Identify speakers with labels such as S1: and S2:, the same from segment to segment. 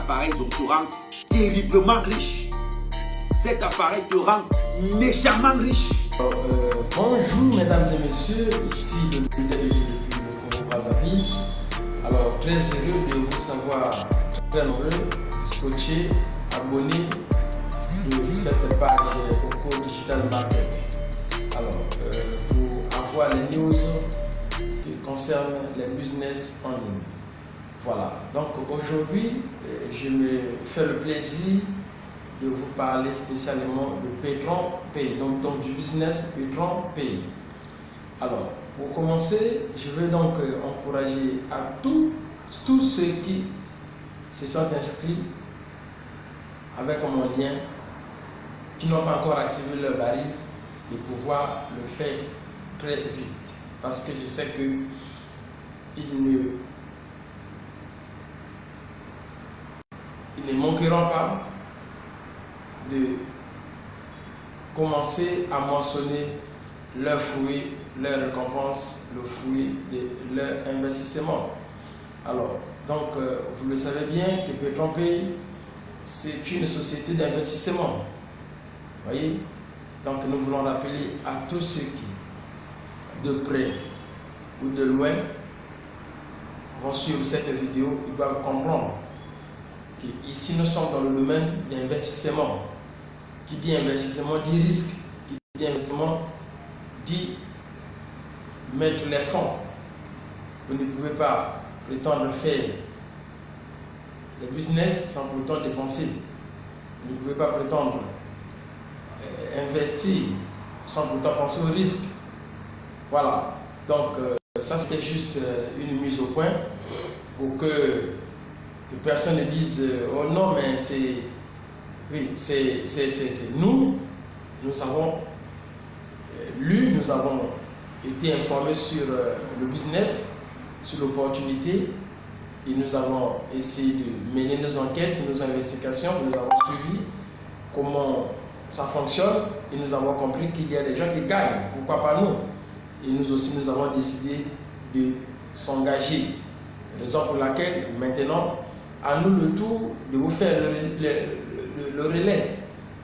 S1: appareil te rend terriblement riche. Cet appareil te rend méchamment riche.
S2: Bonjour mesdames et messieurs, ici le leader depuis le Congo-Brazzaville. Alors très heureux de vous savoir très nombreux, scotchés, abonnés de cette page Coco Digital Market. Alors pour avoir les news qui concernent les business en ligne. Voilà, donc aujourd'hui je me fais le plaisir de vous parler spécialement de Patreon Pay, donc du business Patreon Pay. Alors, pour commencer, je veux donc encourager à tous ceux qui se sont inscrits avec mon lien, qui n'ont pas encore activé leur baril, de pouvoir le faire très vite. Parce que je sais que ils ne manqueront pas de commencer à moissonner leurs fruits, leurs récompenses, le fruit de leur investissement. Alors, donc, vous le savez bien que Patreon Pay, c'est une société d'investissement. Voyez? Donc, nous voulons rappeler à tous ceux qui, de près ou de loin, vont suivre cette vidéo, ils doivent comprendre qu'ici, nous sommes dans le domaine d'investissement. Qui dit investissement dit risque, qui dit investissement dit mettre les fonds. Vous ne pouvez pas prétendre faire le business sans pourtant dépenser. Vous ne pouvez pas prétendre investir sans pourtant penser au risque. Voilà, donc ça c'était juste une mise au point pour que personne ne dise oh non mais c'est... Oui, c'est nous avons lu, nous avons été informés sur le business, sur l'opportunité, et nous avons essayé de mener nos enquêtes, nos investigations, nous avons suivi comment ça fonctionne, et nous avons compris qu'il y a des gens qui gagnent, pourquoi pas nous? Et nous aussi, nous avons décidé de s'engager, raison pour laquelle maintenant, à nous le tour de vous faire le relais.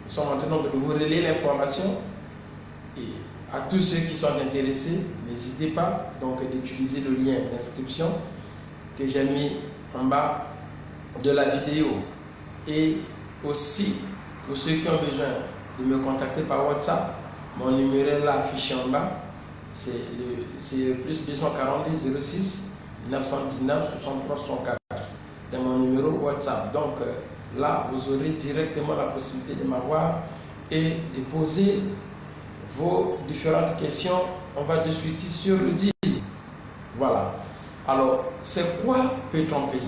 S2: Nous sommes en train de vous relayer l'information et à tous ceux qui sont intéressés, n'hésitez pas donc d'utiliser le lien d'inscription que j'ai mis en bas de la vidéo. Et aussi, pour ceux qui ont besoin de me contacter par WhatsApp, mon numéro est là affiché en bas, c'est le plus 242 06 919 63 64. C'est mon numéro WhatsApp. Donc là, vous aurez directement la possibilité de m'avoir et de poser vos différentes questions. On va discuter sur le deal. Voilà. Alors, c'est quoi Patreon Pay?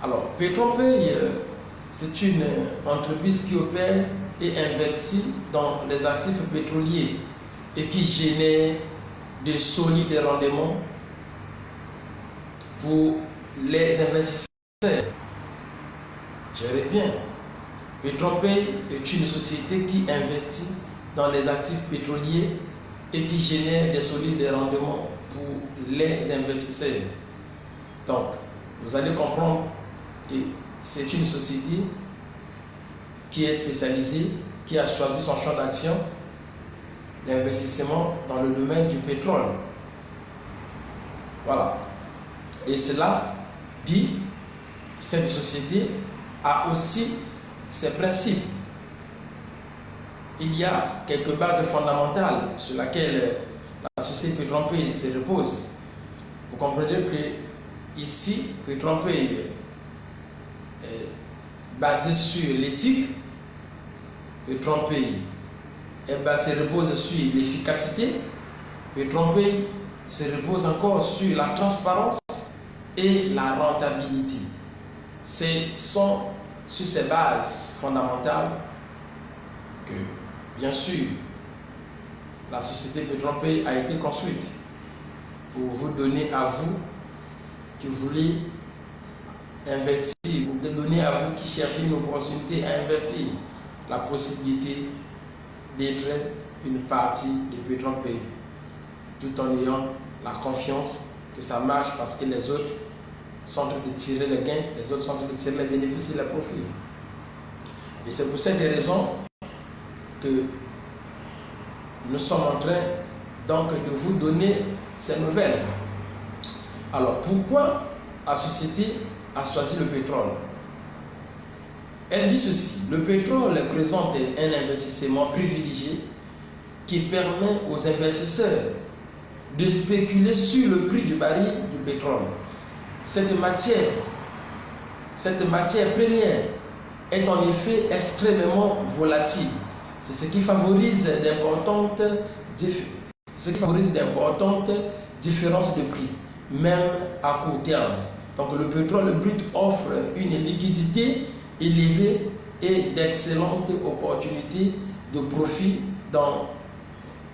S2: Alors, Patreon Pay, c'est une entreprise qui opère et investit dans les actifs pétroliers et qui génère de solides rendements pour les investisseurs. Gérez bien. Patreon Pay est une société qui investit dans les actifs pétroliers et qui génère des solides rendements pour les investisseurs. Donc, vous allez comprendre que c'est une société qui est spécialisée, qui a choisi son champ d'action, l'investissement dans le domaine du pétrole. Voilà. Et cela dit, cette société a aussi ses principes. Il y a quelques bases fondamentales sur lesquelles la société Patreon Pay se repose. Vous comprenez que ici, Patreon Pay est basé sur l'éthique, Patreon Pay se repose sur l'efficacité, Patreon Pay se repose encore sur la transparence et la rentabilité. Ce sont sur ces bases fondamentales que, bien sûr, la société Patreon Pay a été construite pour vous donner à vous qui voulez investir, pour donner à vous qui cherchez une opportunité à investir, la possibilité d'être une partie de Patreon Pay, tout en ayant la confiance que ça marche parce que les autres sont en train de tirer les gains, les autres sont en train de tirer les bénéfices et les profits. Et c'est pour cette raison que nous sommes en train donc de vous donner ces nouvelles. Alors pourquoi la société a choisi le pétrole? Elle dit ceci: le pétrole présente un investissement privilégié qui permet aux investisseurs de spéculer sur le prix du baril du pétrole. Cette matière première est en effet extrêmement volatile. C'est ce qui favorise d'importantes différences de prix, même à court terme. Donc le pétrole brut offre une liquidité élevée et d'excellentes opportunités de profit dans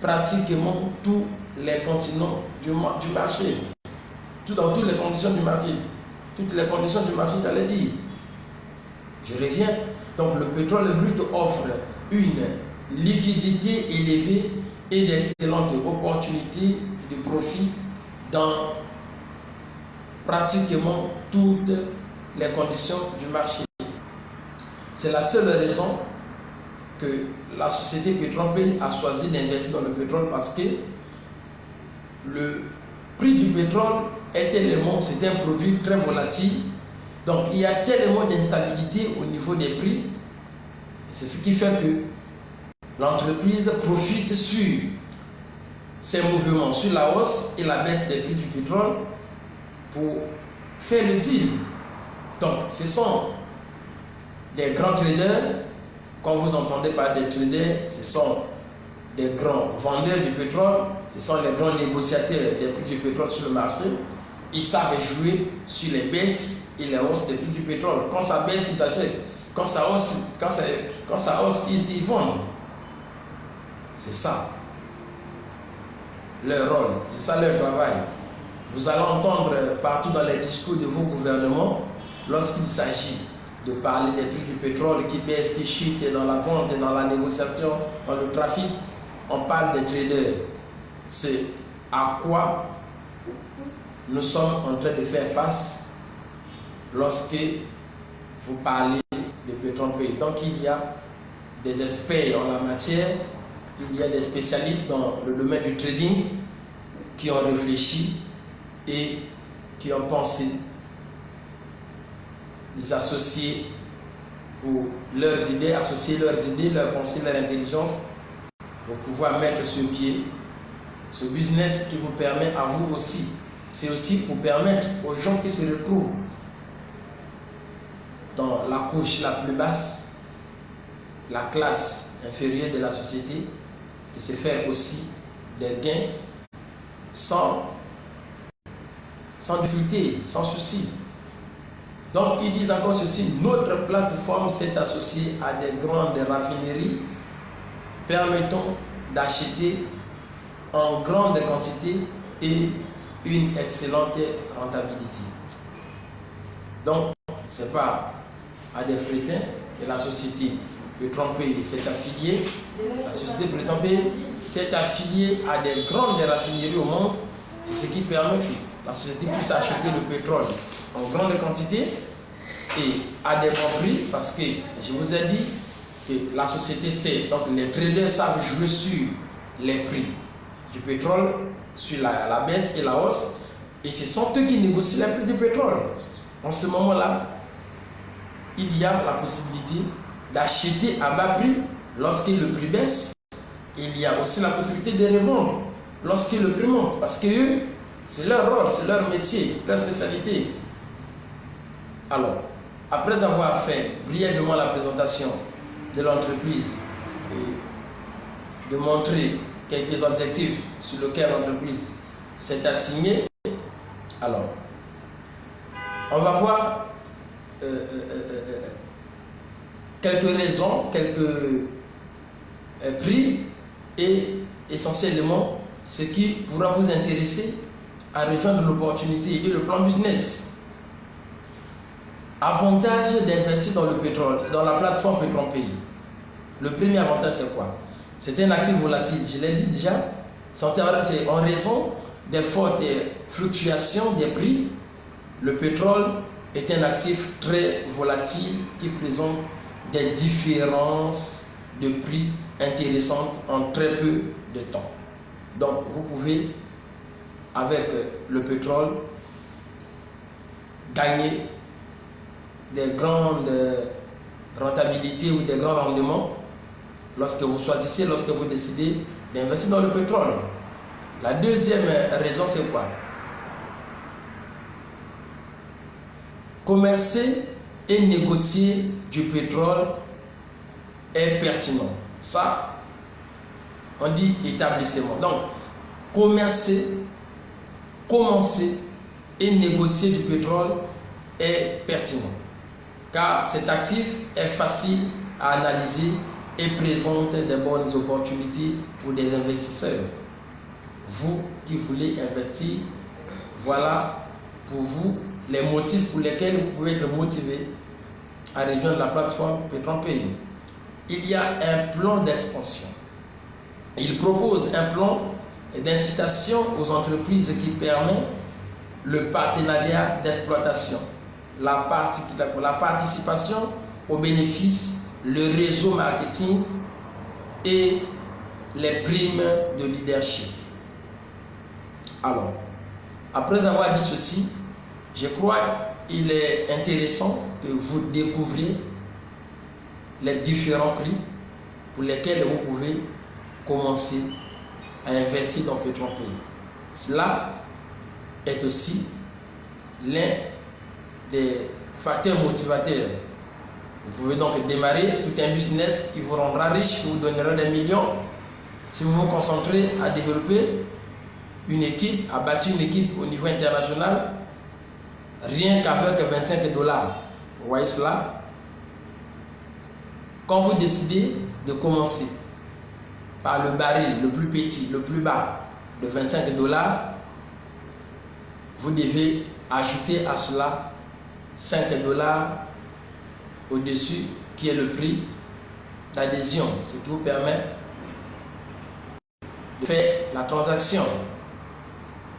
S2: pratiquement tous les continents du marché. Dans toutes les conditions du marché. Toutes les conditions du marché, j'allais dire. Je reviens. Donc le pétrole brut offre une liquidité élevée et d'excellentes opportunités de profit dans pratiquement toutes les conditions du marché. C'est la seule raison que la société Petron-Pays a choisi d'investir dans le pétrole, parce que le prix du pétrole est tellement, c'est un produit très volatile, donc il y a tellement d'instabilité au niveau des prix. C'est ce qui fait que l'entreprise profite sur ces mouvements, sur la hausse et la baisse des prix du pétrole pour faire le deal. Donc ce sont des grands traders. Quand vous entendez parler des traders, ce sont des grands vendeurs du pétrole, ce sont les grands négociateurs des prix du pétrole sur le marché. Ils savent jouer sur les baisses et les hausses des prix du pétrole. Quand ça baisse, ils achètent. Quand ça hausse, ils vendent. C'est ça leur rôle, c'est ça leur travail. Vous allez entendre partout dans les discours de vos gouvernements, lorsqu'il s'agit de parler des prix du pétrole qui baissent, qui chutent dans la vente, dans la négociation, dans le trafic, on parle des traders. C'est à quoi nous sommes en train de faire face lorsque vous parlez de Petron-Pays. Donc il y a des experts en la matière, il y a des spécialistes dans le domaine du trading qui ont réfléchi et qui ont pensé des associés pour leurs idées, associer leurs idées, leurs pensées, leur intelligence pour pouvoir mettre sur pied ce business qui vous permet à vous aussi. C'est aussi pour permettre aux gens qui se retrouvent dans la couche la plus basse, la classe inférieure de la société, de se faire aussi des gains sans difficulté, sans souci. Donc ils disent encore ceci: notre plateforme s'est associée à des grandes raffineries permettant d'acheter en grande quantité et une excellente rentabilité. Donc ce n'est pas à des frétins que la société Petron-Pays s'est affiliée. La société Petron-Pays s'est affiliée à des grandes raffineries au monde. C'est ce qui permet que la société puisse acheter le pétrole en grande quantité et à des bons prix, parce que je vous ai dit que la société sait, donc les traders savent jouer sur les prix du pétrole, sur la baisse et la hausse, et ce sont eux qui négocient les prix du pétrole. En ce moment-là, il y a la possibilité d'acheter à bas prix lorsque le prix baisse. Il y a aussi la possibilité de revendre lorsque le prix monte, parce que eux, c'est leur rôle, c'est leur métier, leur spécialité. Alors, après avoir fait brièvement la présentation de l'entreprise et de montrer quelques objectifs sur lesquels l'entreprise s'est assignée, alors, on va voir quelques raisons, quelques prix et essentiellement ce qui pourra vous intéresser à rejoindre l'opportunité et le plan business. Avantage d'investir dans le pétrole, dans la plateforme Petron-Pays. Le premier avantage, c'est quoi? C'est un actif volatile, je l'ai dit déjà. C'est en raison des fortes fluctuations des prix le pétrole est un actif très volatile qui présente des différences de prix intéressantes en très peu de temps. Donc, vous pouvez, avec le pétrole, gagner des grandes rentabilités ou des grands rendements lorsque vous choisissez, lorsque vous décidez d'investir dans le pétrole. La deuxième raison, c'est quoi? Commercer et négocier du pétrole est pertinent. Ça, on dit établissement. Donc, commencer et négocier du pétrole est pertinent. Car cet actif est facile à analyser et présente des bonnes opportunités pour des investisseurs. Vous qui voulez investir, voilà pour vous les motifs pour lesquels vous pouvez être motivé à rejoindre la plateforme PetronPay. Il y a un plan d'expansion. Il propose un plan d'incitation aux entreprises qui permet le partenariat d'exploitation, la participation aux bénéfices, le réseau marketing et les primes de leadership. Alors, après avoir dit ceci, je crois qu'il est intéressant que vous découvriez les différents prix pour lesquels vous pouvez commencer à investir dans PetronPay. Cela est aussi l'un des facteurs motivateurs. Vous pouvez donc démarrer tout un business qui vous rendra riche, qui vous donnera des millions. Si vous vous concentrez à développer une équipe, à bâtir une équipe au niveau international, rien qu'avec 25 $. Vous voyez cela? Quand vous décidez de commencer par le baril le plus petit, le plus bas, de 25 $, vous devez ajouter à cela 5 $ au-dessus, qui est le prix d'adhésion, ce qui vous permet de faire la transaction.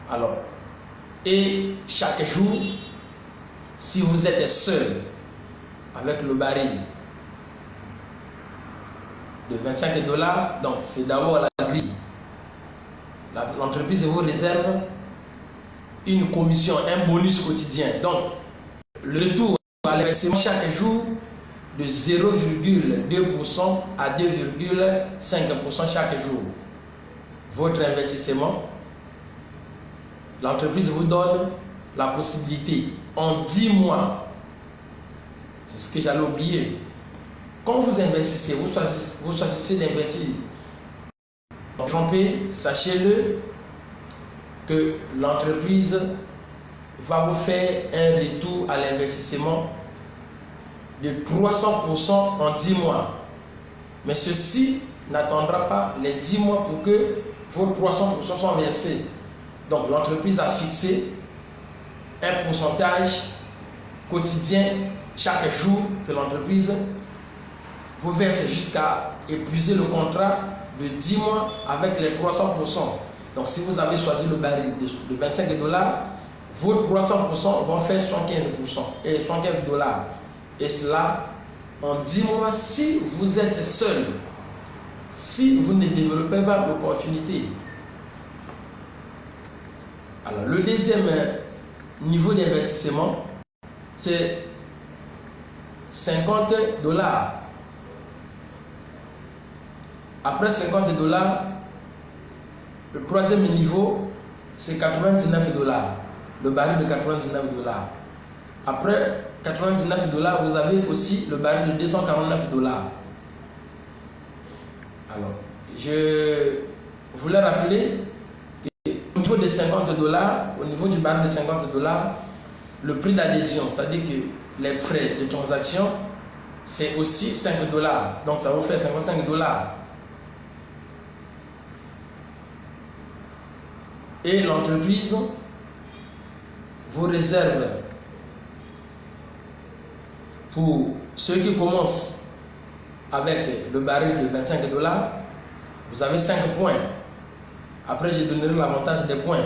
S2: Alors, et chaque jour, si vous êtes seul avec le baril de 25 $, donc c'est d'abord la grille. L'entreprise vous réserve une commission, un bonus quotidien. Donc, le retour à l'investissement chaque jour de 0,2% à 2,5% chaque jour. Votre investissement, l'entreprise vous donne la possibilité en 10 mois, c'est ce que j'allais oublier, quand vous investissez, vous choisissez d'investir dans PetronPay, sachez-le que l'entreprise va vous faire un retour à l'investissement de 300% en 10 mois. Mais ceci n'attendra pas les 10 mois pour que vos 300% soient versés. Donc l'entreprise a fixé un pourcentage quotidien chaque jour que l'entreprise vous verse jusqu'à épuiser le contrat de 10 mois avec les 300%. Donc si vous avez choisi le baril de 25 $, vos 300% vont faire 115%, et 115 $. Et cela en 10 mois si vous êtes seul, si vous ne développez pas l'opportunité. Alors le deuxième niveau d'investissement, c'est 50 $. Après 50 $, le troisième niveau, c'est 99 $. Le baril de 99 $. Après 99 $, vous avez aussi le baril de 249 $. Alors, je voulais rappeler qu'au niveau de 50 $, au niveau du baril de 50 $, le prix d'adhésion, c'est-à-dire que les frais de transaction, c'est aussi 5 $. Donc, ça vous fait 55 $. Et l'entreprise vous réserve, pour ceux qui commencent avec le baril de 25 $, vous avez 5 points. Après, je donnerai l'avantage des points.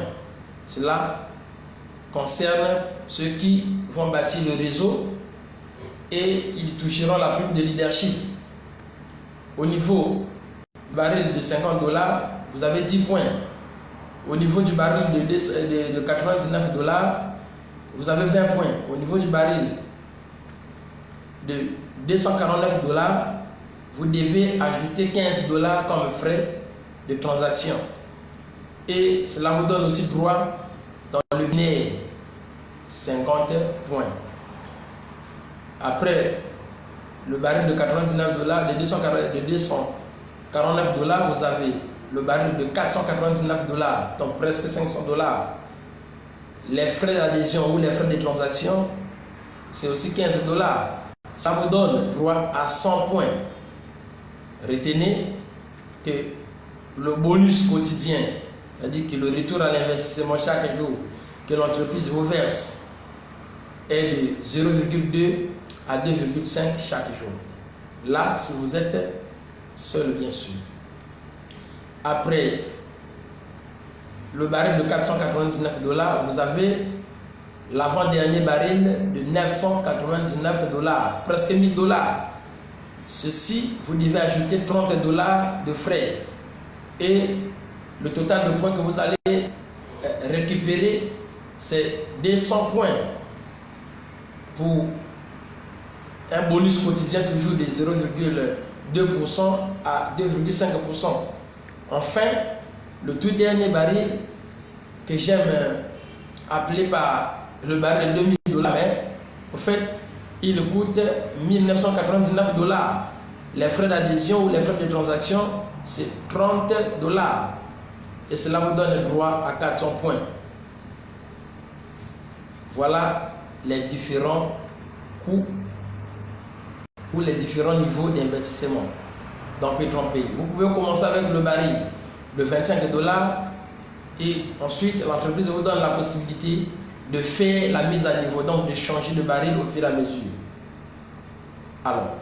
S2: Cela concerne ceux qui vont bâtir le réseau et ils toucheront la prime de leadership. Au niveau du baril de 50 $, vous avez 10 points. Au niveau du baril de 99 $, vous avez 20 points. Au niveau du baril de 249 $, vous devez ajouter 15 $ comme frais de transaction. Et cela vous donne aussi droit dans le binaire 50 points. Après le baril de 99 $, de 249 $, vous avez le baril de 499 $, donc presque 500 $. Les frais d'adhésion ou les frais de transaction, c'est aussi 15 $. Ça vous donne droit à 100 points. Retenez que le bonus quotidien, c'est-à-dire que le retour à l'investissement chaque jour que l'entreprise vous verse est de 0,2 à 2,5 chaque jour. Là, si vous êtes seul, bien sûr. Après le baril de 499 $, vous avez l'avant-dernier baril de 999 $, presque 1000 $. Ceci, vous devez ajouter 30 $ de frais. Et le total de points que vous allez récupérer, c'est 200 points pour un bonus quotidien toujours de 0,2% à 2,5%. Enfin, le tout dernier baril que j'aime appeler par le baril de 2000 $, mais en fait, il coûte 1999 $. Les frais d'adhésion ou les frais de transaction, c'est 30 $. Et cela vous donne droit à 400 points. Voilà les différents coûts ou les différents niveaux d'investissement dans PetronPay. Vous pouvez commencer avec le baril de 25 $, et ensuite l'entreprise vous donne la possibilité de faire la mise à niveau, donc de changer de baril au fur et à mesure. Alors,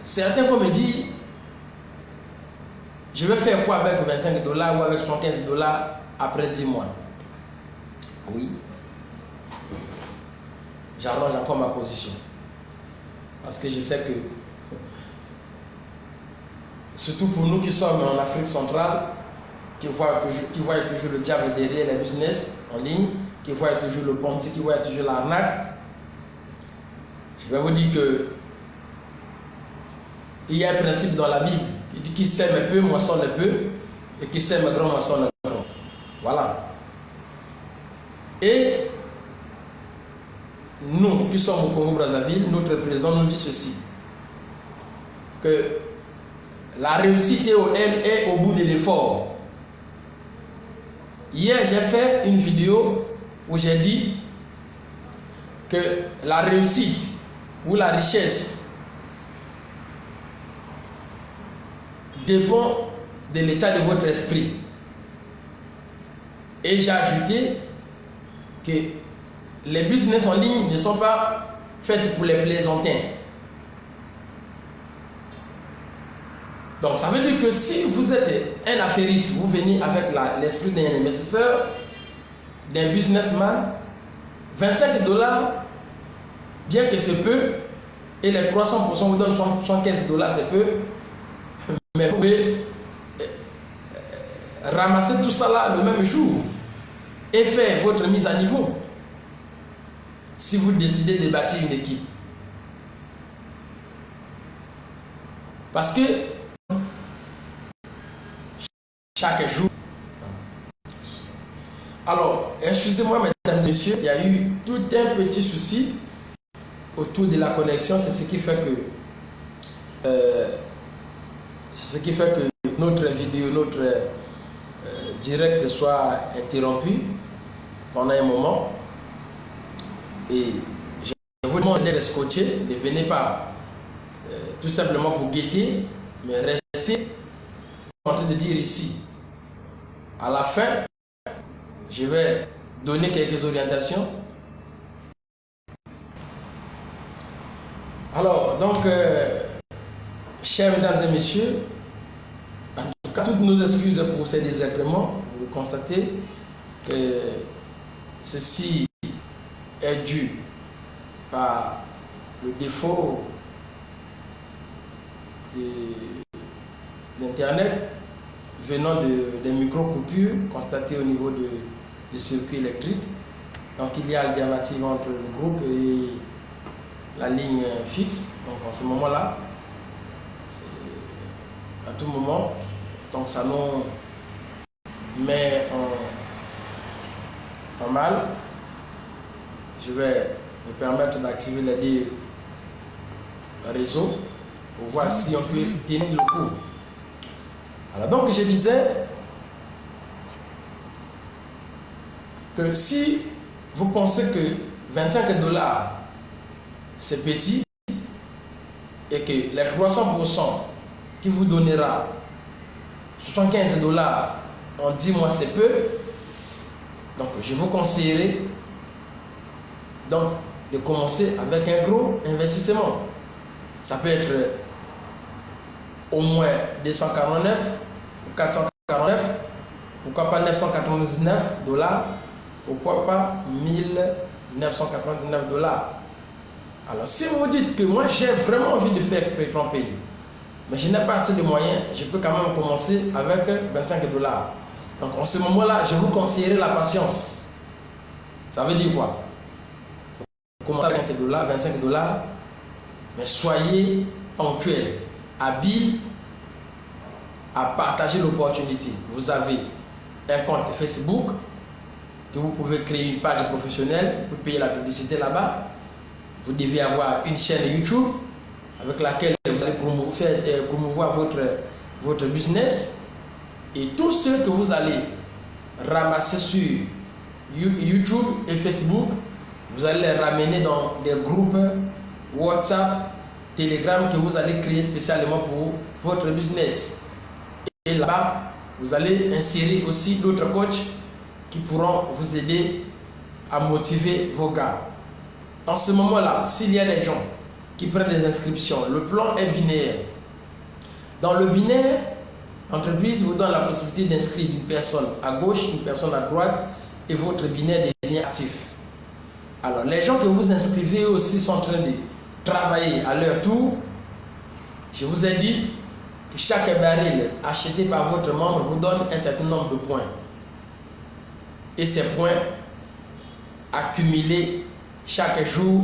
S2: certains vont me dire, je vais faire quoi avec 25 $ ou avec 115 $ après 10 mois? Oui, j'arrange encore ma position. Parce que je sais que, surtout pour nous qui sommes en Afrique centrale, qui voient toujours le diable derrière les business en ligne, qui voient toujours le ponzi, qui voient toujours l'arnaque, je vais vous dire que il y a un principe dans la Bible qui dit qui sème peu moissonne peu, et qui sème grand moissonne grand. Voilà. Et nous qui sommes au Congo-Brazzaville, notre président nous dit ceci, que la réussite est au bout de l'effort. Hier, j'ai fait une vidéo où j'ai dit que la réussite ou la richesse dépend de l'état de votre esprit. Et j'ai ajouté que les business en ligne ne sont pas faits pour les plaisantins. Donc ça veut dire que si vous êtes un affairiste, vous venez avec l'esprit d'un investisseur, d'un businessman, 25 $, bien que c'est peu, et les 300% vous donnent 75 $, c'est peu, mais vous pouvez ramasser tout ça là le même jour et faire votre mise à niveau si vous décidez de bâtir une équipe. Parce que chaque jour. Alors, excusez-moi mesdames et messieurs, il y a eu tout un petit souci autour de la connexion, c'est ce qui fait que notre vidéo, notre direct soit interrompu pendant un moment. Et je vous demande d'être scotché, ne venez pas tout simplement pour guetter, mais restez en train de dire ici. À la fin, je vais donner quelques orientations. Alors, donc, chers mesdames et messieurs, en tout cas, toutes nos excuses pour ces désagréments. Vous constatez que ceci est dû par le défaut d'Internet venant des micro-coupures constatées au niveau du circuit électrique. Donc il y a alternative entre le groupe et la ligne fixe. Donc en ce moment-là, à tout moment, donc ça nous met en mal. Je vais me permettre d'activer les deux réseaux pour voir si on peut tenir le coup. Alors donc je disais que si vous pensez que 25 $ c'est petit et que les 300% qui vous donnera 75 $ en 10 mois c'est peu, donc je vous conseillerais donc de commencer avec un gros investissement. Ça peut être au moins 249 ou 449, pourquoi pas 999 $, pourquoi pas 1999 $. Alors si vous dites que moi j'ai vraiment envie de faire Pétron Pays, mais je n'ai pas assez de moyens, je peux quand même commencer avec 25 $. Donc en ce moment-là, je vous conseillerais la patience. Ça veut dire quoi? Commencez avec 25 $, mais soyez ponctuel, habile à partager l'opportunité. Vous avez un compte Facebook que vous pouvez créer une page professionnelle, vous payer la publicité là-bas. Vous devez avoir une chaîne YouTube avec laquelle vous allez promouvoir votre business, et tout ce que vous allez ramasser sur YouTube et Facebook, vous allez les ramener dans des groupes WhatsApp, Telegram que vous allez créer spécialement pour votre business. Et là-bas, vous allez insérer aussi d'autres coachs qui pourront vous aider à motiver vos gars. En ce moment-là, s'il y a des gens qui prennent des inscriptions, le plan est binaire. Dans le binaire, l'entreprise vous donne la possibilité d'inscrire une personne à gauche, une personne à droite, et votre binaire devient actif. Alors, les gens que vous inscrivez aussi sont en train de travailler à leur tour. Je vous ai dit que chaque baril acheté par votre membre vous donne un certain nombre de points. Et ces points accumulés chaque jour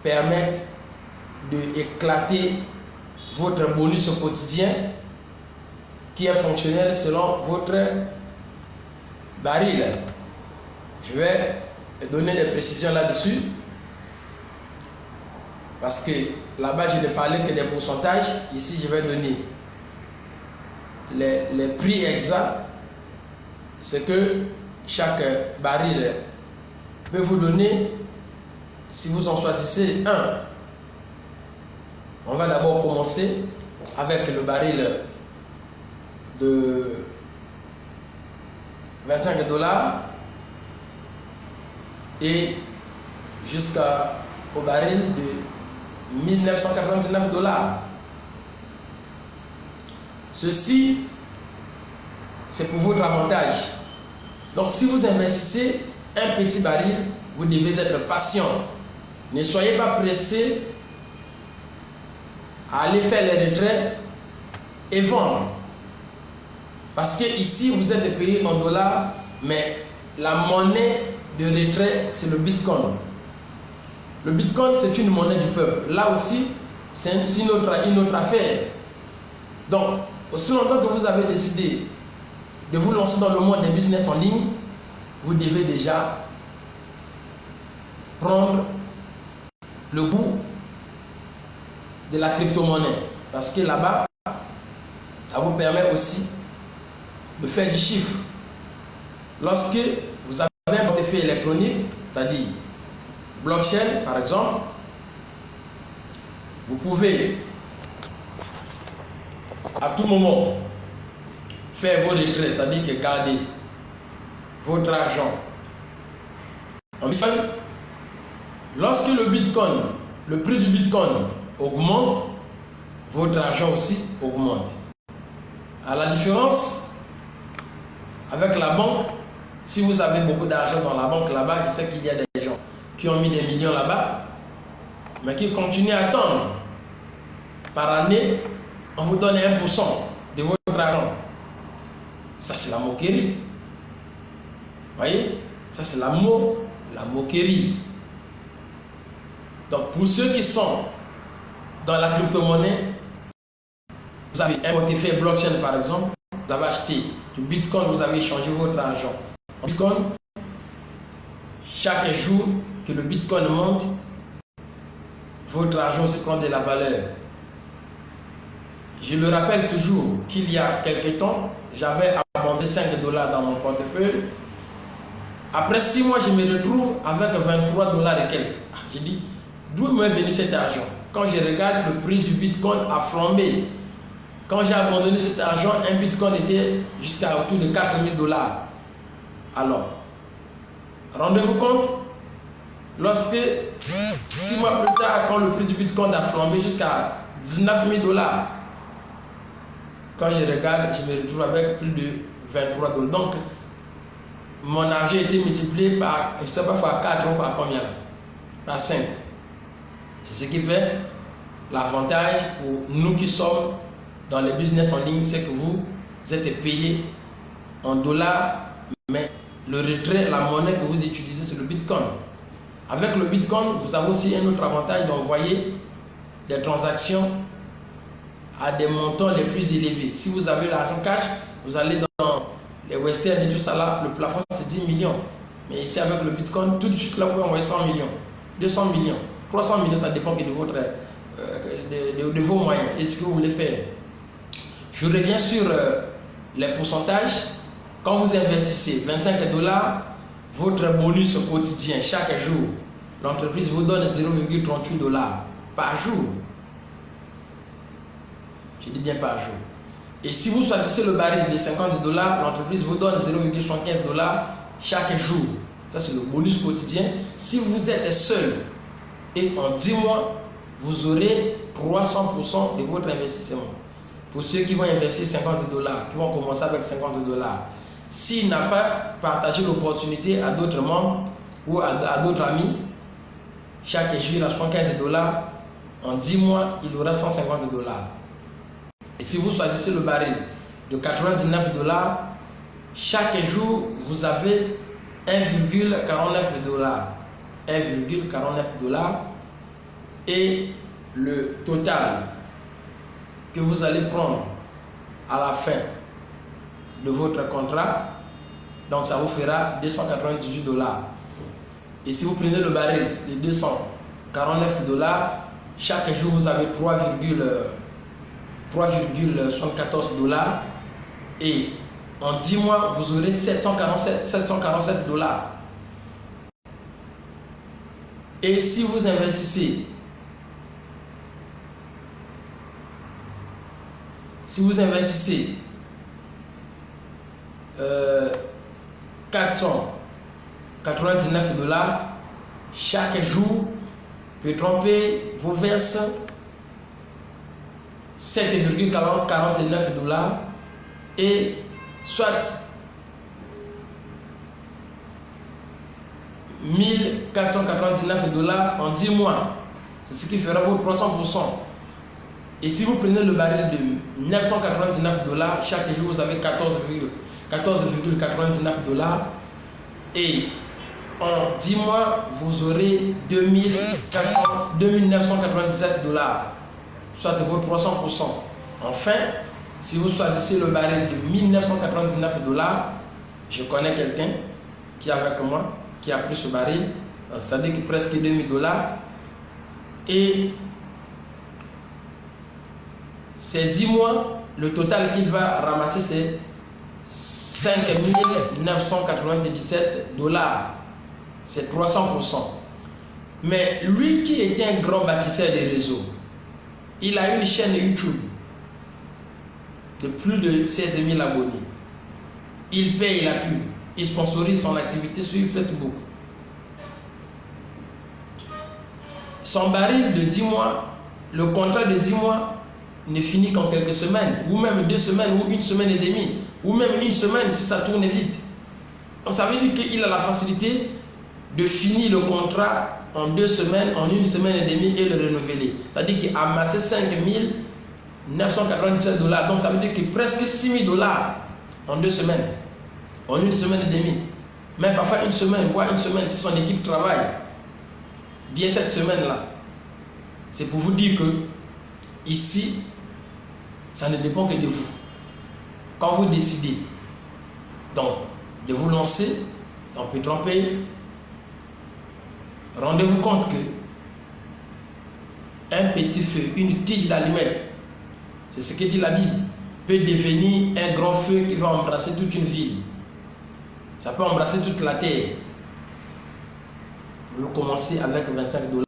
S2: permettent d'éclater votre bonus au quotidien qui est fonctionnel selon votre baril. Je vais donner des précisions là-dessus parce que là-bas je ne parlais que des pourcentages. Ici je vais donner les prix exacts. C'est que chaque baril peut vous donner, si vous en choisissez un. On va d'abord commencer avec le baril de 25 $ et jusqu'au baril de 1999 $. Ceci, c'est pour votre avantage. Donc si vous investissez un petit baril, vous devez être patient. Ne soyez pas pressé à aller faire les retraits et vendre. Parce que ici, vous êtes payé en dollars, mais la monnaie de retrait, c'est le Bitcoin. Le Bitcoin, c'est une monnaie du peuple. Là aussi, c'est une autre affaire. Donc, aussi longtemps que vous avez décidé de vous lancer dans le monde des business en ligne, vous devez déjà prendre le goût de la crypto-monnaie. Parce que là-bas, ça vous permet aussi de faire du chiffre. Lorsque vous avez un portefeuille électronique, c'est-à-dire blockchain par exemple, vous pouvez à tout moment faire vos retraits, c'est-à-dire que garder votre argent en Bitcoin. Lorsque le prix du Bitcoin augmente, votre argent aussi augmente. À la différence avec la banque, Si vous avez beaucoup d'argent dans la banque là-bas, je sais qu'il y a des gens qui ont mis des millions là-bas, mais qui continuent à attendre. Par année, on vous donne 1% de votre argent. Ça, c'est la moquerie. Vous voyez? Ça, c'est la moquerie. Donc, pour ceux qui sont dans la crypto-monnaie, vous avez un portefeuille blockchain par exemple, vous avez acheté du Bitcoin, vous avez échangé votre argent en Bitcoin. Chaque jour que le Bitcoin monte, votre argent se prend de la valeur. Je le rappelle toujours qu'il y a quelques temps, j'avais abondé 5 dollars dans mon portefeuille. Après 6 mois, je me retrouve avec 23 dollars et quelques. J'ai dit, d'où m'est venu cet argent? Quand je regarde, le prix du Bitcoin a flambé. Quand j'ai abandonné cet argent, un Bitcoin était jusqu'à autour de 4000 dollars. Alors, rendez-vous compte, lorsque 6 mois plus tard, quand le prix du Bitcoin a flambé jusqu'à 19 000 dollars, quand je regarde, je me retrouve avec plus de 23 dollars. Donc, mon argent a été multiplié par, je ne sais pas, par 4 ou par combien? Par 5. C'est ce qui fait l'avantage pour nous qui sommes dans les business en ligne, c'est que vous êtes payé en dollars, mais le retrait, la monnaie que vous utilisez, c'est le Bitcoin. Avec le Bitcoin, vous avez aussi un autre avantage d'envoyer des transactions à des montants les plus élevés. Si vous avez l'argent cash, vous allez dans les Western et tout ça là, le plafond c'est 10 millions. Mais ici avec le Bitcoin, tout de suite là, vous pouvez envoyer 100 millions, 200 millions, 300 millions, ça dépend de votre, de vos moyens et de ce que vous voulez faire. Je reviens sur les pourcentages. Quand vous investissez 25 dollars, votre bonus quotidien chaque jour, l'entreprise vous donne 0,38 dollars par jour. Je dis bien par jour. Et si vous choisissez le baril de 50 dollars, l'entreprise vous donne 0,75 dollars chaque jour. Ça, c'est le bonus quotidien. Si vous êtes seul et en 10 mois, vous aurez 300% de votre investissement. Pour ceux qui vont investir 50 dollars, qui vont commencer avec 50 dollars, s'il n'a pas partagé l'opportunité à d'autres membres ou à d'autres amis, chaque jour il a 75 dollars, en 10 mois, il aura 150 dollars. Et si vous choisissez le baril de 99 dollars, chaque jour, vous avez 1,49 dollars. 1,49 dollars. Et le total que vous allez prendre à la fin de votre contrat, donc ça vous fera 298 dollars. Et si vous prenez le baril de 249 dollars, chaque jour vous avez 3,74 dollars et en 10 mois vous aurez 747 dollars. Et si vous investissez 499 dollars, chaque jour, Petronpay vous verse 7,49 dollars et soit 1499 dollars en 10 mois. C'est ce qui fera vos 300%. Et si vous prenez le baril de 999 dollars, chaque jour vous avez 14,99 dollars. Et en 10 mois, vous aurez 2997 dollars, soit vos 300%. Enfin, si vous choisissez le baril de 1999 dollars, je connais quelqu'un qui est avec moi, qui a pris ce baril, ça veut dire presque 2000 dollars. Et ces 10 mois, le total qu'il va ramasser, c'est 5997 dollars. C'est 300%. Mais lui qui était un grand bâtisseur des réseaux, il a une chaîne YouTube de plus de 16 000 abonnés. Il paye la pub. Il sponsorise son activité sur Facebook. Son baril de 10 mois, le contrat de 10 mois ne finit qu'en quelques semaines, ou même 2 semaines, ou 1 semaine et demie, ou même 1 semaine si ça tourne vite. Donc ça veut dire qu'il a la facilité de finir le contrat en 2 semaines, en 1 semaine et demie et le renouveler. C'est-à-dire qu'il a amassé 5 997 $. Donc ça veut dire que presque 6 000 $ en 2 semaines, en 1 semaine et demie. Même parfois 1 semaine, voire 1 semaine si son équipe travaille bien cette semaine-là. C'est pour vous dire que ici, ça ne dépend que de vous. Quand vous décidez donc de vous lancer dans PetroPay, rendez-vous compte que un petit feu, une tige d'allumette, c'est ce que dit la Bible, peut devenir un grand feu qui va embrasser toute une ville. Ça peut embrasser toute la terre. Vous commencez avec 25 $.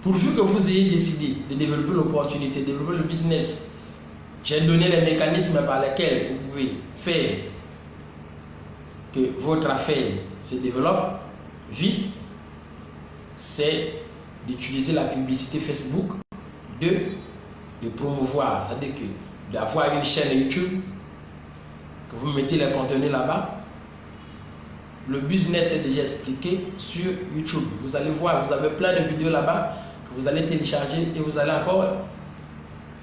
S2: Pourvu que vous ayez décidé de développer l'opportunité, de développer le business, j'ai donné les mécanismes par lesquels vous pouvez faire que votre affaire se développe vite. C'est d'utiliser la publicité Facebook, de promouvoir, c'est-à-dire que d'avoir une chaîne YouTube, que vous mettez les contenus là-bas. Le business est déjà expliqué sur YouTube. Vous allez voir, vous avez plein de vidéos là-bas que vous allez télécharger et vous allez encore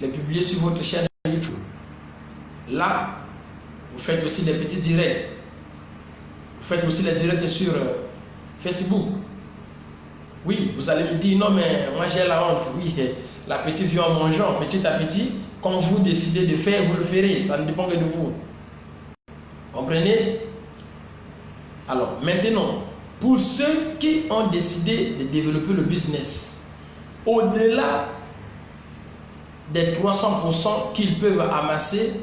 S2: les publier sur votre chaîne YouTube. Là, vous faites aussi des petits directs. Vous faites aussi les directs sur Facebook. Oui, vous allez me dire, non mais moi j'ai la honte. Oui, la petite vient en mangeant petit à petit. Quand vous décidez de faire, vous le ferez. Ça ne dépend que de vous. Comprenez? Alors maintenant, pour ceux qui ont décidé de développer le business, au-delà des 300% qu'ils peuvent amasser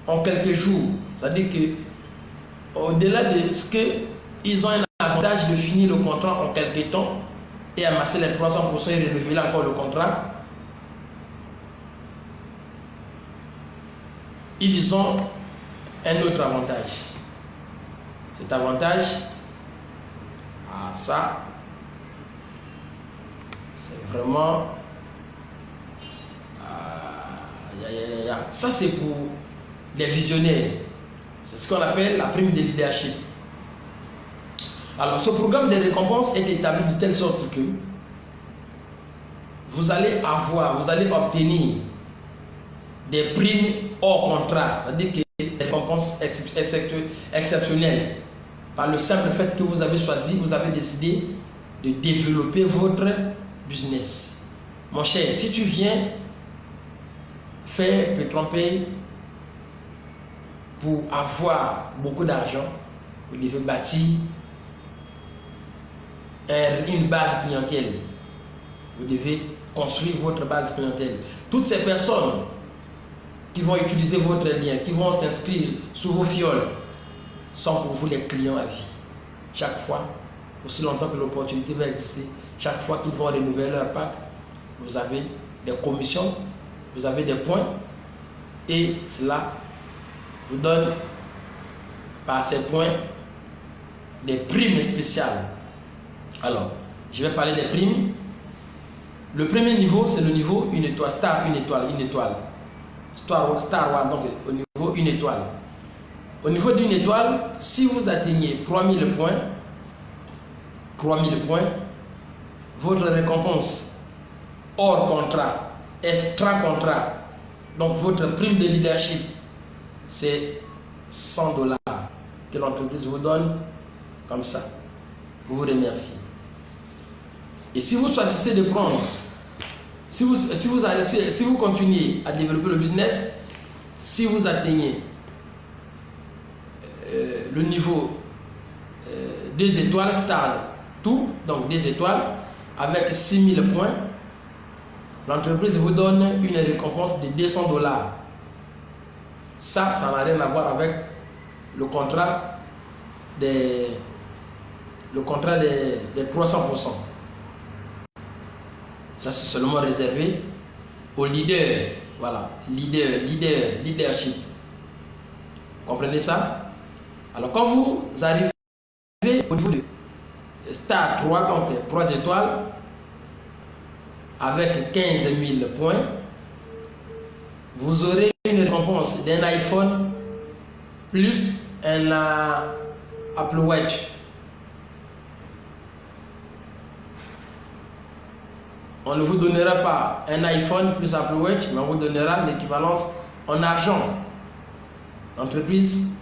S2: en quelques jours, c'est-à-dire que au-delà de ce qu'ils ont un avantage de finir le contrat en quelques temps et amasser les 300% et renouveler encore le contrat, ils ont un autre avantage. Cet avantage, ça, c'est vraiment, ça c'est pour les visionnaires. C'est ce qu'on appelle la prime de leadership. Alors, ce programme de récompense est établi de telle sorte que vous allez obtenir des primes hors contrat, c'est-à-dire que des récompenses exceptionnelles. Par le simple fait que vous avez choisi, vous avez décidé de développer votre business. Mon cher, si tu viens faire PetroPay pour avoir beaucoup d'argent, vous devez bâtir une base clientèle. Vous devez construire votre base clientèle. Toutes ces personnes qui vont utiliser votre lien, qui vont s'inscrire sous vos fioles, sont pour vous les clients à vie. Chaque fois, aussi longtemps que l'opportunité va exister, chaque fois qu'ils vont renouveler leur pack, vous avez des commissions, vous avez des points, et cela vous donne par ces points des primes spéciales. Alors, je vais parler des primes. Le premier niveau, c'est le niveau 1 étoile, star 1 étoile, 1 étoile. Star 1, donc au niveau 1 étoile. Au niveau d'une étoile, si vous atteignez 3000 points, votre récompense hors contrat, extra contrat, donc votre prime de leadership, c'est 100 $ que l'entreprise vous donne comme ça, pour vous remercier. Et si vous choisissez de prendre, si vous continuez à développer le business, si vous atteignez le niveau 2 étoiles, star, tout, donc 2 étoiles, avec 6000 points, l'entreprise vous donne une récompense de 200 $. Ça n'a rien à voir avec le contrat des 300%. Ça, c'est seulement réservé aux leaders. Voilà, leadership. Comprenez ça? Alors, quand vous arrivez au niveau de Star 3, donc 3 étoiles, avec 15 000 points, vous aurez une récompense d'un iPhone plus un Apple Watch. On ne vous donnera pas un iPhone plus Apple Watch, mais on vous donnera l'équivalence en argent. L'entreprise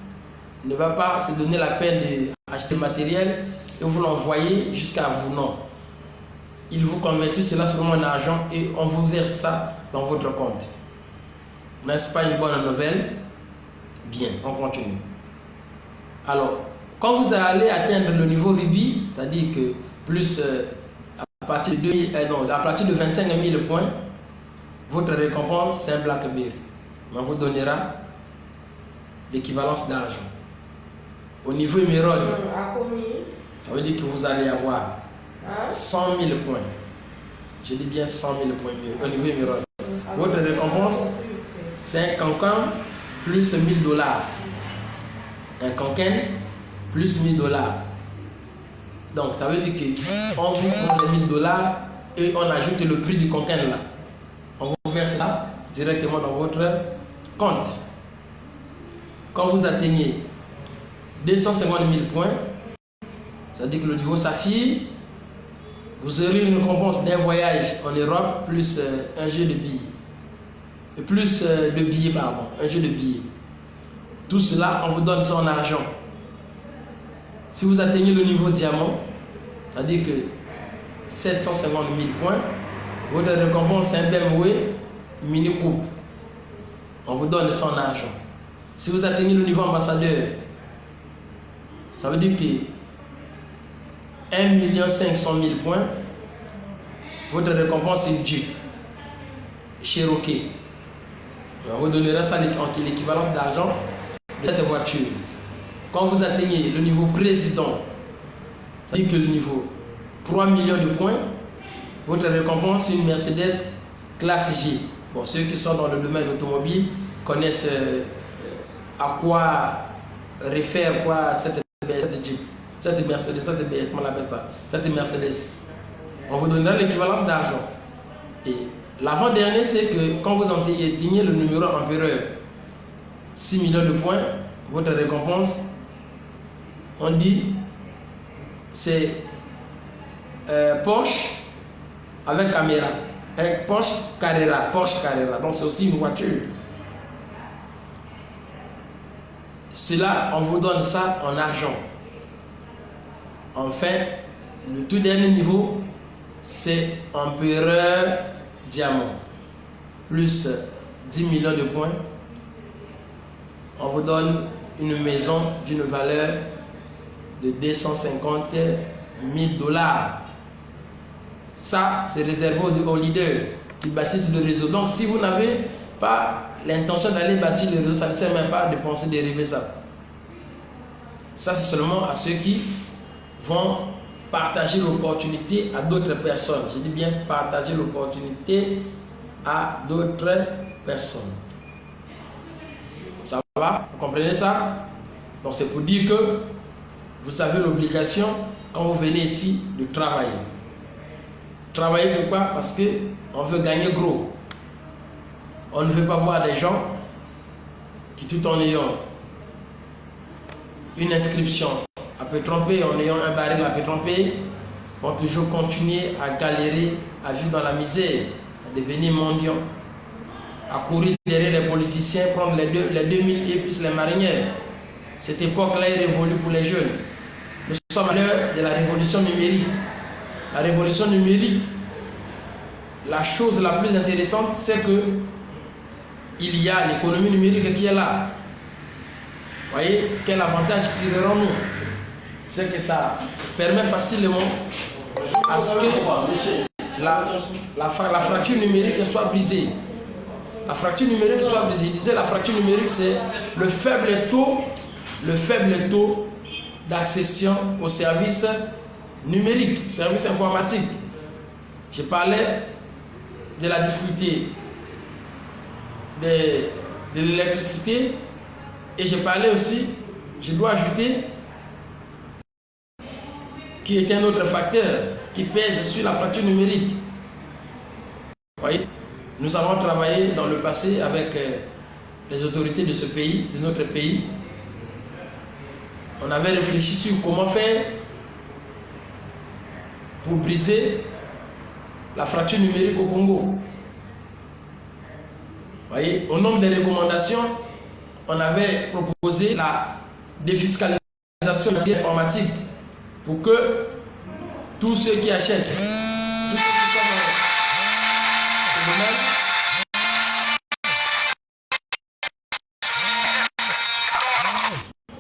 S2: ne va pas se donner la peine d'acheter le matériel et vous l'envoyer jusqu'à vous, non. Il vous convertit cela seulement en argent et on vous verse ça dans votre compte. N'est-ce pas une bonne nouvelle? Bien, on continue. Alors, quand vous allez atteindre le niveau Ruby, c'est-à-dire que plus à partir de 25 000 points, votre récompense c'est un BlackBerry. On vous donnera l'équivalence d'argent. Au niveau émeraude, ça veut dire que vous allez avoir 100 000 points. Je dis bien 100 000 points au niveau émeraude. Votre récompense, c'est un cancan plus 1000 $. Un cancan plus 1000 $. Donc ça veut dire qu'on vous prend les 1000 $ et on ajoute le prix du cancan là. On vous verse ça directement dans votre compte. Quand vous atteignez 250 000 points, ça veut dire que le niveau saphir, vous aurez une récompense d'un voyage en Europe plus un jeu de billets. Un jeu de billets. Tout cela, on vous donne ça en argent. Si vous atteignez le niveau diamant, c'est-à-dire que 750 000 points, votre récompense c'est un BMW Mini Coupe. On vous donne ça en argent. Si vous atteignez le niveau ambassadeur, ça veut dire que 1 500 000 points, votre récompense c'est une Jeep Cherokee. On vous donnera ça en l'équivalence d'argent de cette voiture. Quand vous atteignez le niveau président, ça veut dire que le niveau 3 millions de points, votre récompense c'est une Mercedes classe G. Bon, ceux qui sont dans le domaine automobile connaissent à quoi réfère cette Jeep, cette Mercedes, comment on appelle ça, cette Mercedes. On vous donnera l'équivalence d'argent. Et l'avant-dernier, c'est que quand vous atteignez le numéro empereur, 6 millions de points, votre récompense, on dit, c'est Porsche avec caméra. Porsche Carrera. Donc c'est aussi une voiture. Cela, on vous donne ça en argent. Enfin, le tout dernier niveau, c'est empereur diamant. Plus 10 millions de points. On vous donne une maison d'une valeur de 250 000 $. Ça, c'est réservé aux leaders qui bâtissent le réseau. Donc, si vous n'avez pas l'intention d'aller bâtir le réseau, ça ne sert même pas de penser dériver ça. Ça, c'est seulement à ceux qui vont partager l'opportunité à d'autres personnes. Je dis bien partager l'opportunité à d'autres personnes. Ça va? Vous comprenez ça? Donc, c'est pour dire que vous avez l'obligation, quand vous venez ici, de travailler. Travailler pourquoi? Parce qu'on veut gagner gros. On ne veut pas voir des gens qui, tout en ayant une inscription à Pétromper, en ayant un baril à Pétromper, vont toujours continuer à galérer, à vivre dans la misère, à devenir mendiants, à courir derrière les politiciens, prendre les 2000 et plus les marinières. Cette époque-là est révolue pour les jeunes. Nous sommes à l'heure de la révolution numérique. La révolution numérique, la chose la plus intéressante, c'est que il y a l'économie numérique qui est là. Vous voyez, quel avantage tirerons-nous? C'est que ça permet facilement à ce que la fracture numérique soit brisée. La fracture numérique soit brisée. Je disais, la fracture numérique, c'est le faible taux d'accession aux services numériques, services informatiques. Je parlais de la difficulté de l'électricité et je parlais aussi, je dois ajouter, qui est un autre facteur qui pèse sur la fracture numérique. Vous voyez, nous avons travaillé dans le passé avec les autorités de ce pays, de notre pays, on avait réfléchi sur comment faire pour briser la fracture numérique au Congo. Vous voyez, au nombre des recommandations, on avait proposé la défiscalisation de l'informatique pour que tous ceux qui achètent, tous ceux qui sont dans ce domaine,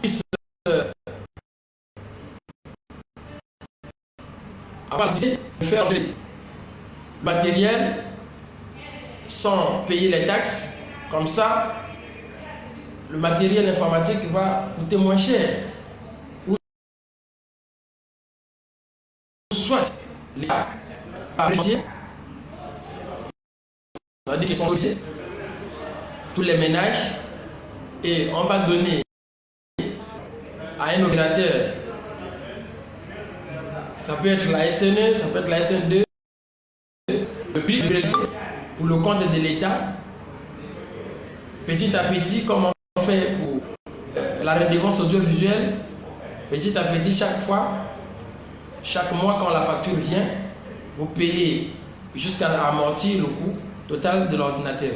S2: puissent avoir l'idée de faire du matériel sans payer les taxes. Comme ça, le matériel informatique va coûter moins cher. Ou soit l'État va c'est-à-dire qu'ils sont aussi tous les ménages et on va donner à un opérateur. Ça peut être la SNE, ça peut être la SN2, le prix pour le compte de l'État. Petit à petit, comme on fait pour la redevance audiovisuelle, petit à petit, chaque fois, chaque mois, quand la facture vient, vous payez jusqu'à amortir le coût total de l'ordinateur.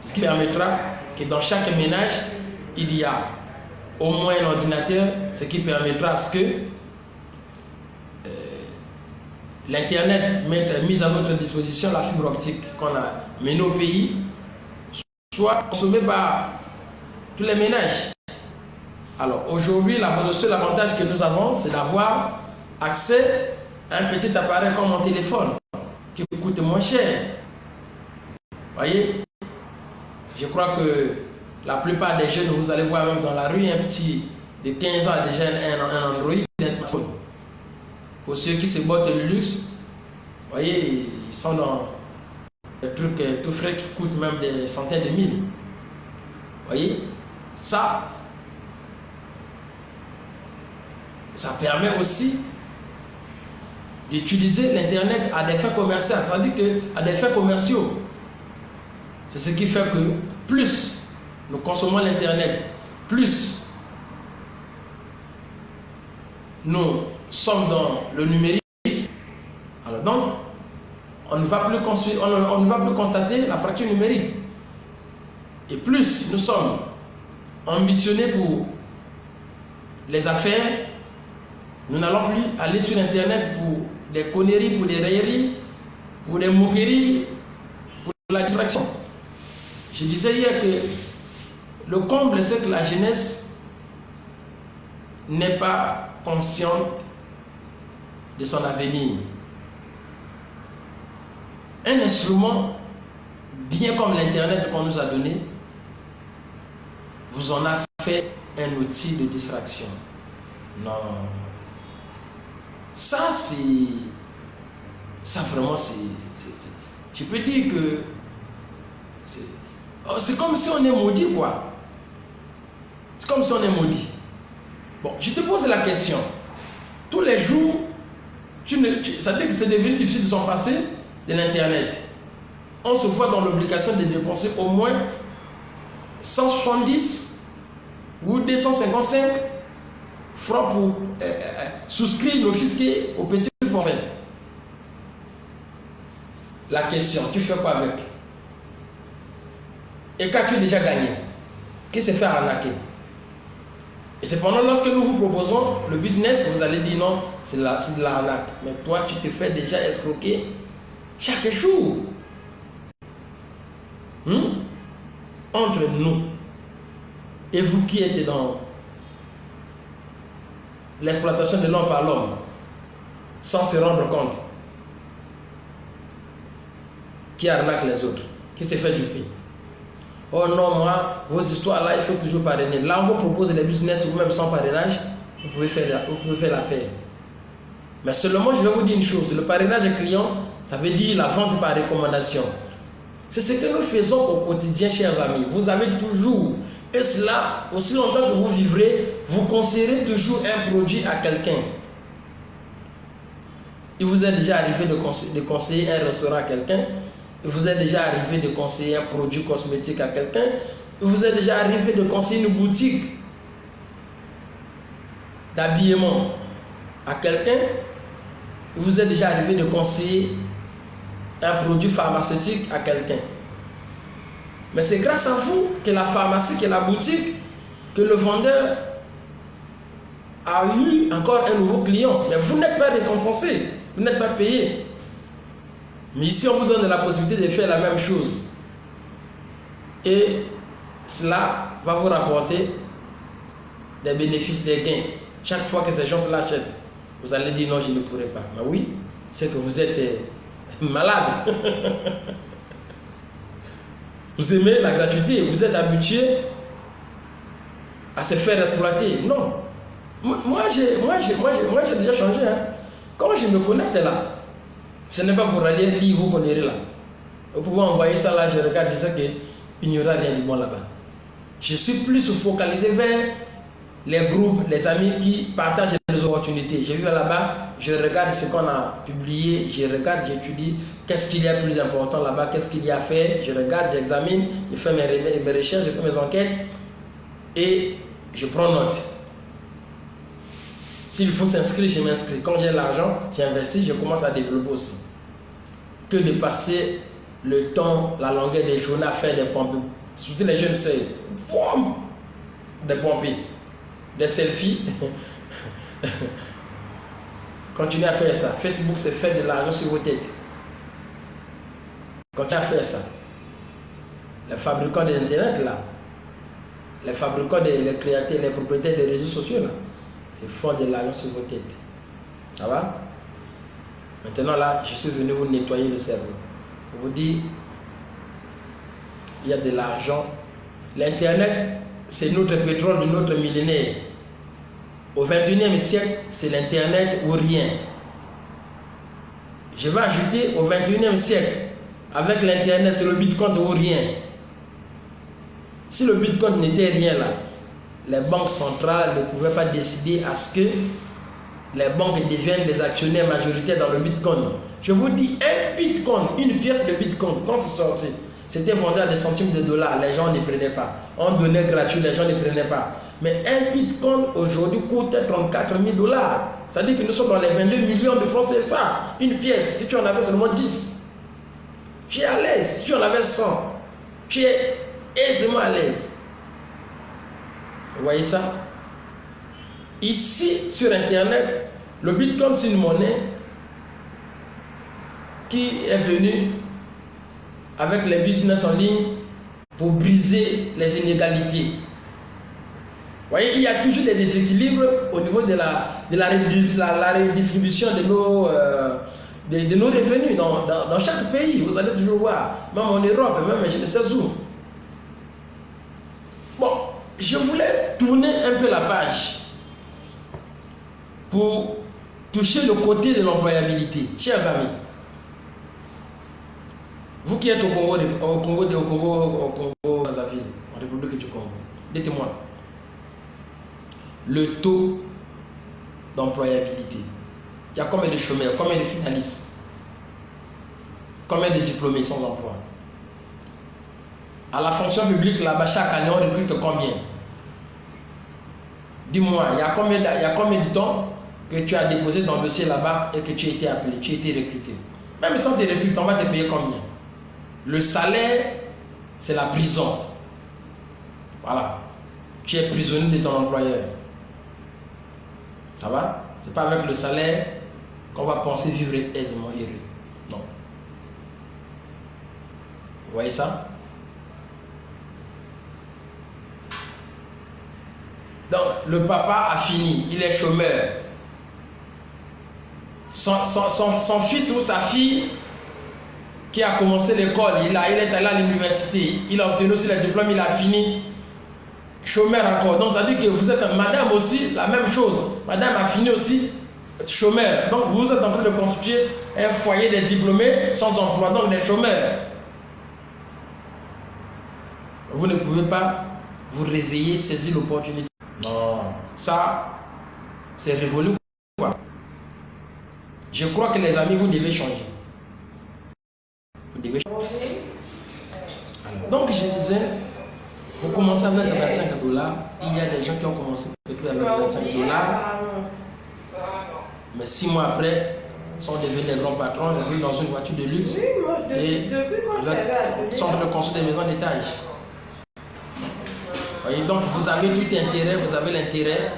S2: Ce qui permettra que dans chaque ménage, il y a au moins un ordinateur, ce qui permettra à ce que l'Internet mise à notre disposition, la fibre optique qu'on a menée au pays, soit consommée par tous les ménages. Alors aujourd'hui, le seul avantage que nous avons, c'est d'avoir accès à un petit appareil comme mon téléphone, qui coûte moins cher. Vous voyez, je crois que la plupart des jeunes, vous allez voir même dans la rue, un petit de 15 ans a déjà un Android, un smartphone. Pour ceux qui se bottent le luxe, vous voyez, ils sont dans des trucs tout frais qui coûtent même des centaines de mille. Vous voyez, ça permet aussi d'utiliser l'Internet à des fins commerciales, c'est-à-dire qu'à des fins commerciaux. C'est ce qui fait que plus nous consommons l'Internet, plus nous sommes dans le numérique. Alors donc, on ne va plus constater la fracture numérique. Et plus nous sommes ambitionnés pour les affaires, nous n'allons plus aller sur Internet pour des conneries, pour des railleries, pour des moqueries, pour la distraction. Je disais hier que le comble, c'est que la jeunesse n'est pas consciente de son avenir. Un instrument, bien comme l'Internet qu'on nous a donné, vous en a fait un outil de distraction. Non. Ça, vraiment, je peux dire que c'est comme si on est maudit, quoi. C'est comme si on est maudit. Bon, je te pose la question. Tous les jours, ça veut dire que c'est devenu difficile de s'en passer de l'Internet. On se voit dans l'obligation de dépenser au moins 170 ou 255 francs pour souscrire nos fiscaux au petit forfait. La question, tu fais quoi avec? Et qu'as-tu déjà gagné? Qui s'est fait arnaquer? Et cependant, lorsque nous vous proposons le business, vous allez dire non, c'est de l'arnaque. Mais toi, tu te fais déjà escroquer chaque jour. Entre nous et vous qui êtes dans l'exploitation de l'homme par l'homme, sans se rendre compte, qui arnaque les autres, qui se fait duper. Oh non, moi, vos histoires là, il faut toujours parrainer. Là, on vous propose les business vous-même sans parrainage, vous pouvez faire l'affaire. Mais seulement, je vais vous dire une chose, le parrainage client, ça veut dire la vente par recommandation. C'est ce que nous faisons au quotidien, chers amis. Vous avez toujours, et cela, aussi longtemps que vous vivrez, vous conseillerez toujours un produit à quelqu'un. Il vous est déjà arrivé de conseiller un restaurant à quelqu'un. Il vous est déjà arrivé de conseiller un produit cosmétique à quelqu'un. Il vous est déjà arrivé de conseiller une boutique. d'habillement à quelqu'un, il vous est déjà arrivé de conseiller un produit pharmaceutique à quelqu'un. Mais c'est grâce à vous que la pharmacie, que la boutique, que le vendeur a eu encore un nouveau client. Mais vous n'êtes pas récompensé, vous n'êtes pas payé. Mais ici, on vous donne la possibilité de faire la même chose. Et cela va vous rapporter des bénéfices, des gains. Chaque fois que ces gens se l'achètent, vous allez dire non, je ne pourrai pas. Mais oui, c'est que vous êtes malade. Vous aimez la gratuité, vous êtes habitué à se faire exploiter. Non. Moi, j'ai déjà changé. Hein. Quand je me connecte là, ce n'est pas pour aller lire vos conneries là. Vous pouvez envoyer ça là, je regarde, je sais qu'il n'y aura rien de bon là-bas. Je suis plus focalisé vers les groupes, les amis qui partagent les opportunités. Je vais là-bas, je regarde ce qu'on a publié, je regarde, j'étudie, qu'est-ce qu'il y a de plus important là-bas, qu'est-ce qu'il y a à faire, je regarde, j'examine, je fais mes recherches, je fais mes enquêtes et je prends note. S'il faut s'inscrire, je m'inscris. Quand j'ai l'argent, j'investis, je commence à développer aussi. Que de passer le temps, la longueur des journées à faire des pompes. Surtout les jeunes seuls. Des pompes, des selfies. Continuez à faire ça. Facebook, c'est faire de l'argent sur vos têtes. Continuez à faire ça. Les fabricants d'Internet, là, les fabricants, les créateurs, les propriétaires des réseaux sociaux, là, c'est font de l'argent sur vos têtes. Ça va? Maintenant, là, je suis venu vous nettoyer le cerveau. Pour vous dire, il y a de l'argent. L'Internet, c'est notre pétrole de notre millénaire. Au 21e siècle, c'est l'Internet ou rien. Je vais ajouter au 21e siècle, avec l'Internet, c'est le Bitcoin ou rien. Si le Bitcoin n'était rien là, les banques centrales ne pouvaient pas décider à ce que les banques deviennent des actionnaires majoritaires dans le Bitcoin. Je vous dis, un Bitcoin, une pièce de Bitcoin, quand c'est sorti, c'était vendu à des centimes de dollars, les gens ne prenaient pas. On donnait gratuit, les gens ne prenaient pas. Mais un Bitcoin aujourd'hui coûte 34 000 dollars. Ça veut dire que nous sommes dans les 22 millions de francs CFA. Une pièce, si tu en avais seulement 10, tu es à l'aise. Si tu en avais 100, tu es aisément à l'aise. Vous voyez ça? Ici, sur Internet, le Bitcoin, c'est une monnaie qui est venue avec les business en ligne pour briser les inégalités. Vous voyez, il y a toujours des déséquilibres au niveau de la redistribution de nos revenus dans chaque pays. Vous allez toujours voir, même en Europe, même je ne sais où. Bon, je voulais tourner un peu la page pour toucher le côté de l'employabilité. Chers amis, vous qui êtes au Congo, Brazzaville, en République du Congo, dites-moi, le taux d'employabilité, il y a combien de chômeurs, combien de finalistes, combien de diplômés sans emploi? À la fonction publique, là-bas, chaque année, on recrute combien? Dis-moi, il y a combien de temps que tu as déposé ton dossier là-bas et que tu as été appelé, tu as été recruté? Même si on te recrute, on va te payer combien? Le salaire, c'est la prison. Voilà. Tu es prisonnier de ton employeur. Ça va? Ce n'est pas avec le salaire qu'on va penser vivre aisément heureux. Non. Vous voyez ça? Donc, le papa a fini, il est chômeur. Son fils ou sa fille qui a commencé l'école, il est allé à l'université, il a obtenu aussi le diplôme, il a fini, chômeur encore. Donc, ça veut dire que vous êtes madame aussi, la même chose. Madame a fini aussi, chômeur. Donc, vous êtes en train de constituer un foyer des diplômés sans emploi, donc des chômeurs. Vous ne pouvez pas vous réveiller, saisir l'opportunité. Non, ça, c'est révolu quoi. Je crois que les amis, vous devez changer. Vous devez changer. Alors, donc, je disais, Vous commencez avec 25 $. Il y a des gens qui ont commencé peut-être avec 25 $. Mais 6 mois après, sont devenus des grands patrons, ils roulent dans une voiture de luxe et sont en train de construire des maisons d'étage. Voyez, donc vous avez tout intérêt, vous avez l'intérêt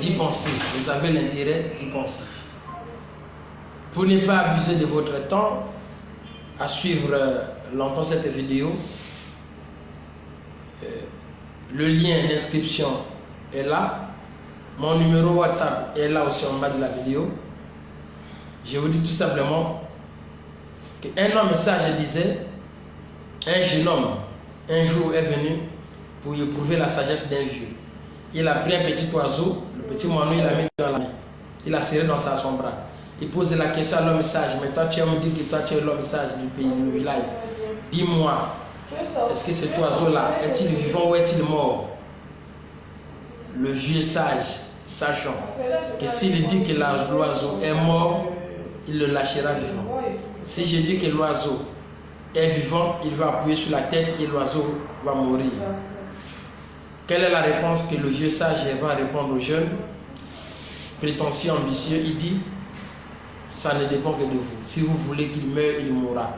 S2: d'y penser. Vous avez l'intérêt d'y penser. Pour ne pas abuser de votre temps à suivre longtemps cette vidéo, le lien d'inscription est là. Mon numéro WhatsApp est là aussi en bas de la vidéo. Je vous dis tout simplement qu'un homme, ça je disais, un jeune homme, un jour est venu pour éprouver la sagesse d'un vieux. Il a pris un petit oiseau, le petit moineau, il l'a mis dans la main. Il l'a serré dans son bras. Il pose la question à l'homme sage, mais toi tu me dis que toi tu es l'homme sage du pays, du village. Dis-moi, est-ce que cet oiseau-là, est-il vivant ou est-il mort? Le vieux sage, sachant que s'il dit que l'oiseau est mort, il le lâchera vivant. Si je dis que l'oiseau est vivant, il va appuyer sur la tête et l'oiseau va mourir. Quelle est la réponse que le vieux sage va répondre aux jeunes? Prétentieux, ambitieux, il dit, ça ne dépend que de vous. Si vous voulez qu'il meure, il mourra.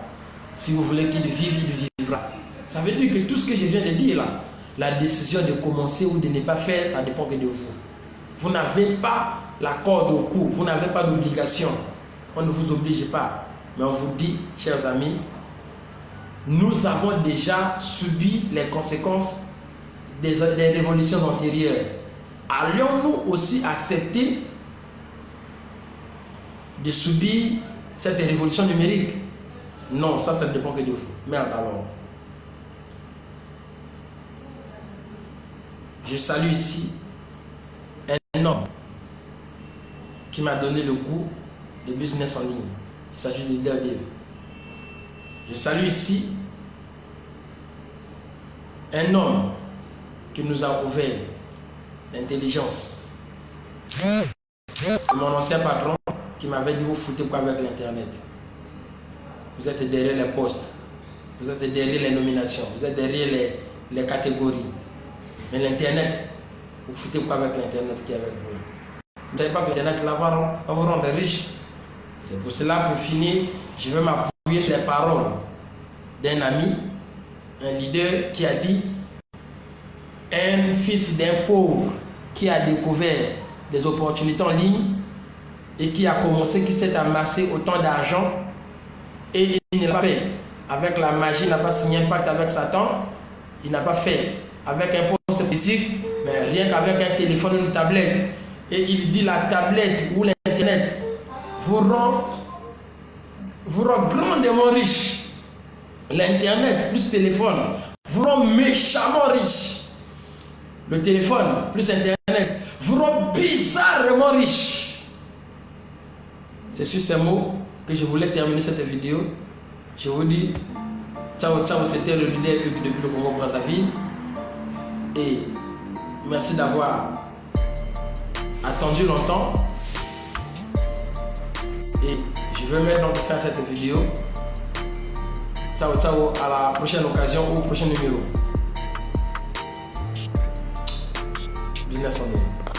S2: Si vous voulez qu'il vive, il vivra. Ça veut dire que tout ce que je viens de dire là, la décision de commencer ou de ne pas faire, ça dépend que de vous. Vous n'avez pas la corde au cou, vous n'avez pas d'obligation. On ne vous oblige pas. Mais on vous dit, chers amis, nous avons déjà subi les conséquences des révolutions antérieures. Allons-nous aussi accepter de subir cette révolution numérique? Non, ça ne dépend que de vous. Merde alors. Je salue ici un homme qui m'a donné le goût de business en ligne. Il s'agit de Leader Dave. Je salue ici un homme qui nous a ouvert l'intelligence. Mon ancien patron qui m'avait dit vous foutez quoi avec l'internet. Vous êtes derrière les postes, vous êtes derrière les nominations, vous êtes derrière les catégories. Mais l'internet, vous foutez quoi avec l'internet qui est avec vous? Vous ne savez pas que l'internet va vous rendre riche. C'est pour cela, pour finir, je vais m'appuyer sur les paroles d'un ami, un leader qui a dit: un fils d'un pauvre qui a découvert des opportunités en ligne et qui a commencé, qui s'est amassé autant d'argent et il ne l'a pas fait avec la magie, il n'a pas signé un pacte avec Satan, il n'a pas fait avec un poste politique, mais rien qu'avec un téléphone ou une tablette. Et il dit la tablette ou l'internet vous rend grandement riche. L'internet plus téléphone vous rend méchamment riche. Le téléphone plus internet vous rend bizarrement riche. C'est sur ces mots que je voulais terminer cette vidéo. Je vous dis ciao ciao, c'était le leader depuis le Congo-Brazzaville. Et merci d'avoir attendu longtemps. Et je vais maintenant faire cette vidéo. Ciao ciao, à la prochaine occasion ou au prochain numéro. Business en ligne.